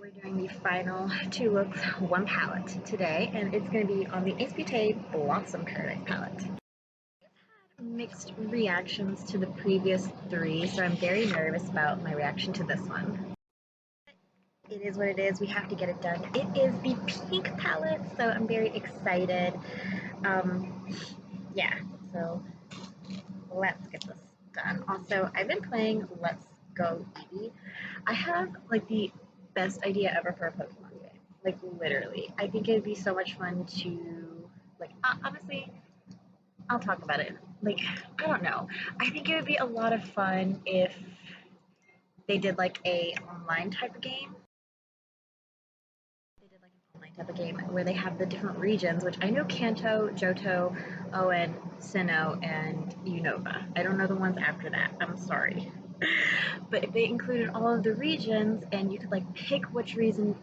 We're doing the final two looks, one palette today, and it's going to be on the Beaute Blossom Paradise palette. Mixed reactions to the previous three, so I'm very nervous about my reaction to this one. It is what it is. We have to get it done. It is the pink palette, so I'm very excited. Yeah, so let's get this done. Also, I've been playing Let's Go Eevee. I have like the best idea ever for a Pokemon game. Like literally, I think it'd be so much fun to like. Honestly, I'll talk about it. Like I don't know. I think it would be a lot of fun if they did like a online type of game. They did like an online type of game where they have the different regions, which I know Kanto, Johto, Owen, Sinnoh, and Unova. I don't know the ones after that. I'm sorry. But if they included all of the regions and you could like pick which region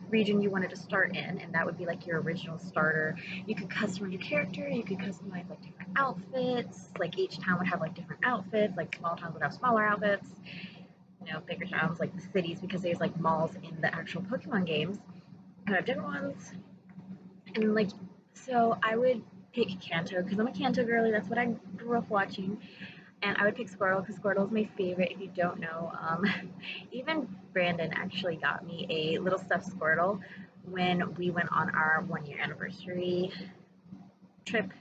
you wanted to start in, and that would be like your original starter, you could customize your character, you could customize like different outfits, like each town would have like different outfits, like small towns would have smaller outfits, bigger towns like the cities, because there's like malls in the actual Pokemon games, would have different ones. And like, so I would pick Kanto because I'm a Kanto girly, that's what I grew up watching. And I would pick Squirtle because Squirtle is my favorite. If you don't know, even Brandon actually got me a little stuffed Squirtle when we went on our 1 year anniversary trip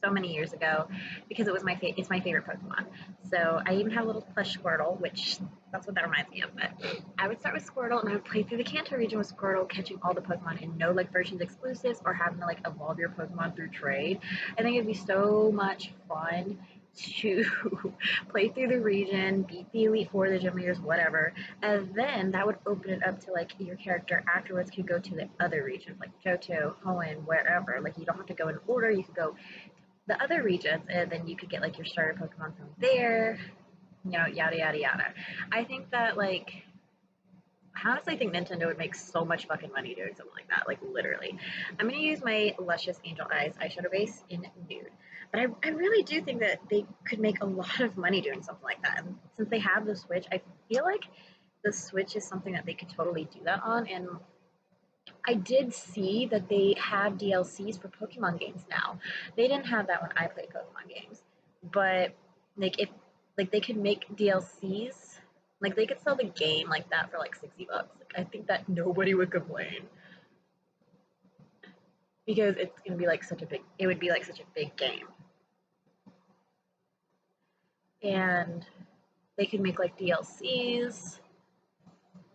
so many years ago because it's my favorite Pokemon. So I even have a little plush Squirtle, which that's what that reminds me of. But I would start with Squirtle and I would play through the Kanto region with Squirtle, catching all the Pokemon and no like versions exclusives or having to like evolve your Pokemon through trade. I think it'd be so much fun to play through the region, beat the Elite Four, the gym leaders, whatever, and then that would open it up to like your character afterwards could go to the other regions like Johto, Hoenn, wherever. Like you don't have to go in order, you could go the other regions, and then you could get like your starter Pokemon from there, yada yada yada. I think that like I honestly think Nintendo would make so much fucking money doing something like that. Like literally, I'm gonna use my Luscious Angel Eyes eyeshadow base in nude, but I really do think that they could make a lot of money doing something like that. And since they have the Switch, I feel like the Switch is something that they could totally do that on. And I did see that they have DLCs for Pokemon games now. They didn't have that when I played Pokemon games, but like if like they could make DLCs, like they could sell the game like that for like $60. Like I think that nobody would complain because it's gonna be like such a big. It would be like such a big game, and they could make like DLCs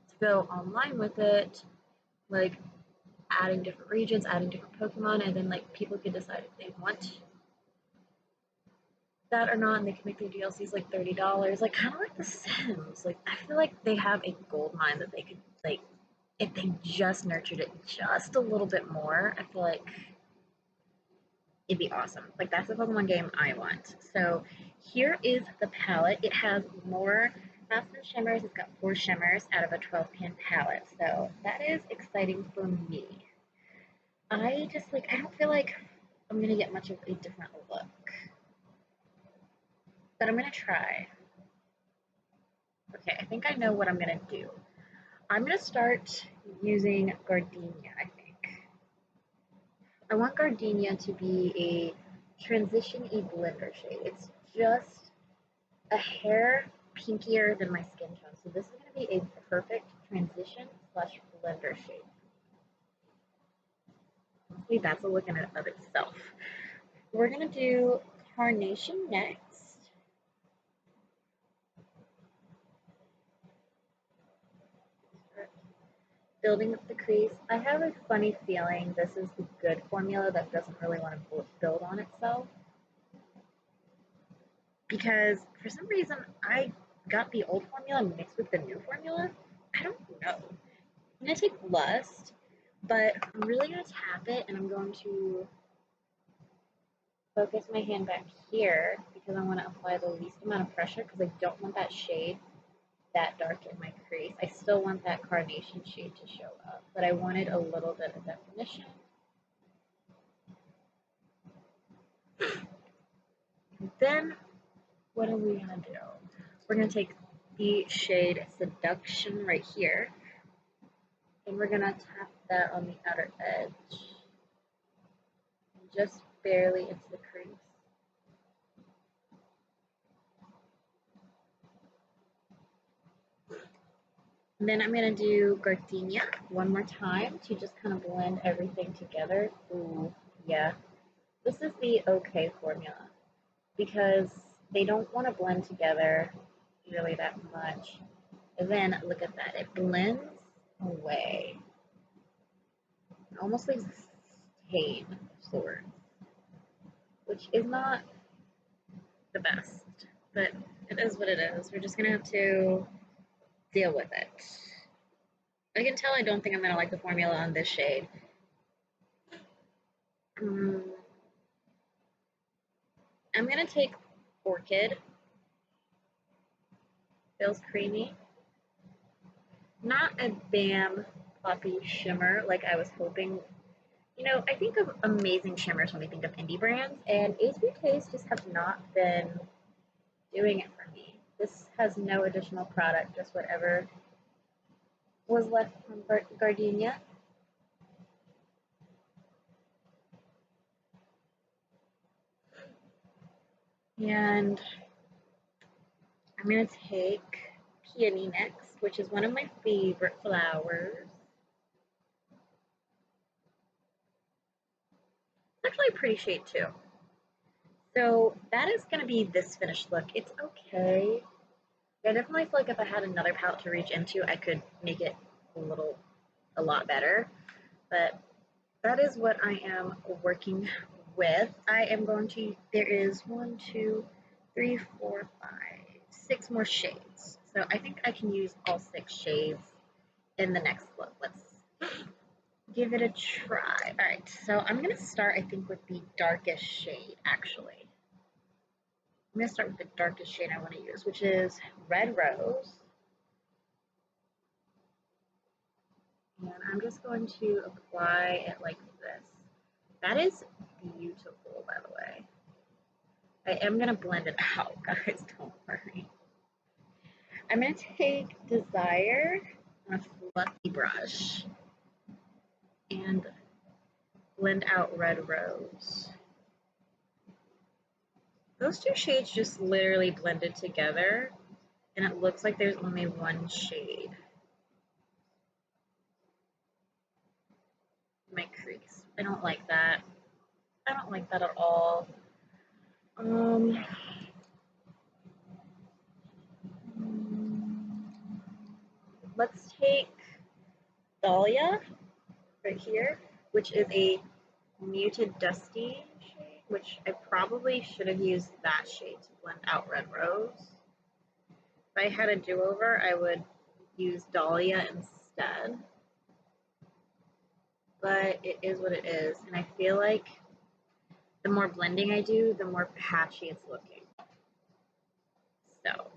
to go online with it, like adding different regions, adding different Pokemon, and then like people could decide if they want that or not, and they can make their DLCs like $30, like kind of like The Sims. Like I feel like they have a gold mine that they could like if they just nurtured it just a little bit more. I feel like it'd be awesome. Like that's the Pokemon game I want. So here is the palette. It has more mattes and shimmers. It's got 4 shimmers out of a 12-pan palette. So that is exciting for me. I just like I don't feel like I'm gonna get much of a different look, but I'm gonna try. Okay, I think I know what I'm gonna do. I'm gonna start using Gardenia, I think. I want Gardenia to be a transition-y blender shade. It's just a hair pinkier than my skin tone, so this is gonna be a perfect transition slash blender shade. Honestly, that's a look in and of itself. We're gonna do Carnation next. Building up the crease. I have a funny feeling this is the good formula that doesn't really want to build on itself. Because for some reason I got the old formula mixed with the new formula. I don't know. I'm going to take Lust, but I'm really going to tap it and I'm going to focus my hand back here because I want to apply the least amount of pressure because I don't want that shade that dark in my crease. I still want that carnation shade to show up, but I wanted a little bit of definition. Then what are we gonna do? We're gonna take the shade Seduction right here, And we're gonna tap that on the outer edge, just barely into the crease. And then I'm gonna do gardenia one more time to just kind of blend everything together. Ooh, yeah. This is the okay formula because they don't want to blend together really that much. And then look at that, it blends away. It almost leaves a stain of sorts, which is not the best, but it is what it is. We're just gonna have to deal with it. I can tell I don't think I'm gonna like the formula on this shade. I'm gonna take Orchid. Feels creamy. Not a Bam Poppy shimmer like I was hoping. You know, I think of amazing shimmers when we think of indie brands, and Ace Beaute's just have not been doing it for me. This has no additional product, just whatever was left from Gardenia. And I'm going to take Peony next, which is one of my favorite flowers. It's actually a pretty shade too. So that is going to be this finished look. It's okay. I definitely feel like if I had another palette to reach into, I could make it a lot better. But that is what I am working with. I am going to, there is 1, 2, 3, 4, 5, 6 more shades. So I think I can use all 6 shades in the next look. Let's give it a try. All right, so I'm gonna start, I think, with the darkest shade, actually. I'm gonna start with the darkest shade I wanna use, which is Red Rose. And I'm just going to apply it like this. That is beautiful, by the way. I am gonna blend it out, guys, don't worry. I'm gonna take Desire on a fluffy brush and blend out Red Rose. Those two shades just literally blended together, and it looks like there's only one shade. My crease. I don't like that. I don't like that at all. Let's take Dahlia right here, which is a muted dusty shade, which I probably should have used that shade to blend out Red Rose. If I had a do-over, I would use Dahlia instead. But it is what it is, and I feel like the more blending I do, the more patchy it's looking. So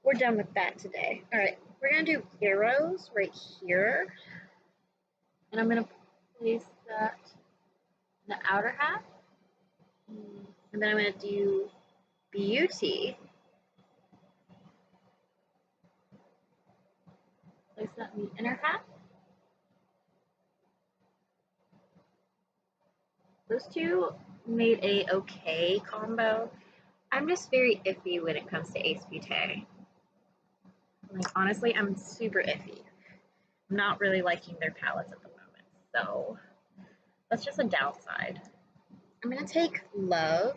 we're done with that today. All right, we're gonna do arrows right here, and I'm gonna place that in the outer half, and then I'm gonna do Beauty. Place that in the inner half. Those two made a okay combo. I'm just very iffy when it comes to Ace Beaute. Like, honestly, I'm super iffy. I'm not really liking their palettes at the moment, so that's just a downside. I'm gonna take Love,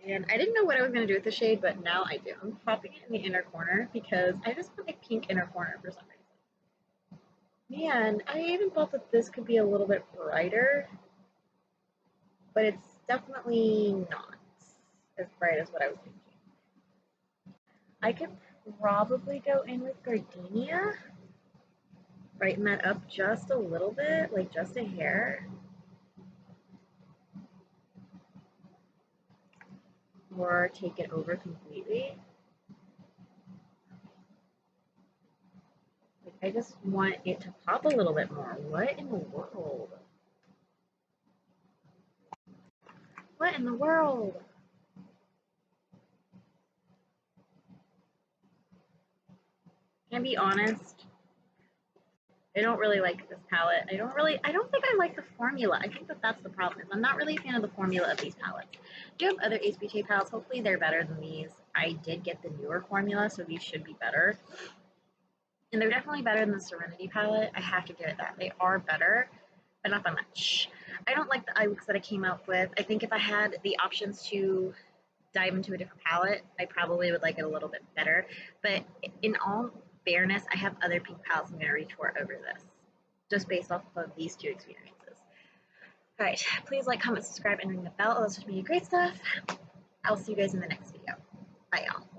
and I didn't know what I was gonna do with the shade, but now I do. I'm popping it in the inner corner because I just want a pink inner corner for some reason. Man, I even thought that this could be a little bit brighter, but it's definitely not as bright as what I was thinking. I could probably go in with Gardenia, brighten that up just a little bit, like just a hair. Or take it over completely. Like, I just want it to pop a little bit more. What in the world? What in the world? And be honest, I don't really like this palette. I don't think I like the formula. I think that that's the problem. I'm not really a fan of the formula of these palettes. I do have other HBK palettes. Hopefully they're better than these. I did get the newer formula, so these should be better. And they're definitely better than the Serenity palette. I have to give it that. They are better, but not that much. I don't like the eye looks that I came out with. I think if I had the options to dive into a different palette, I probably would like it a little bit better. But in all fairness, I have other pink palettes I'm going to reach for over this, just based off of these two experiences. All right, please like, comment, subscribe, and ring the bell. All this social media great stuff. I'll see you guys in the next video. Bye, y'all.